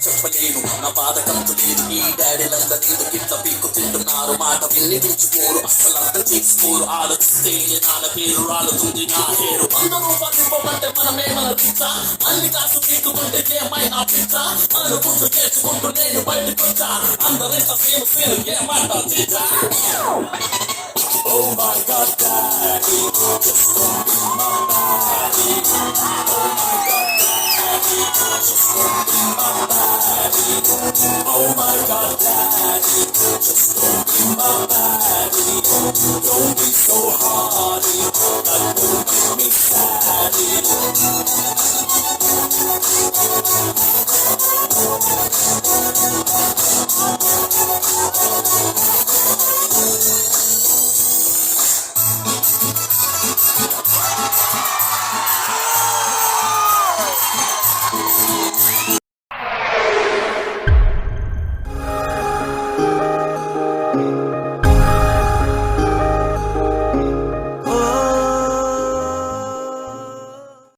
చెప్పలేను నా బాధ కంతులేదు ఈ డాడీలంతా ఎందుకు ఇట్లా పీక్కు తింటున్నారు మాట విన్ని దించుకోరు అస్సలు అర్థం చేసుకోరు ఆలోచిస్తేనే నాన్న పేరు రాలుతుంది నా హేరు 100 రూపాయలు ఇవ్వమంటే మనమేమన్నా పిచ్చా అన్ని కాసు పీకుతుంటే ఏమైనా పిచ్చా అనుకుంటూ చేసుకుంటూ నేను బయటకు వచ్చా అందరింత సేమ్ సేమ్ ఏమంటా చిచ్చా Oh my God, Daddy, just don't be my baddie. Oh my God, Daddy, just don't be my baddie. Oh my God, Daddy, just don't be my baddie. Don't be so hardy, that will make me saddy.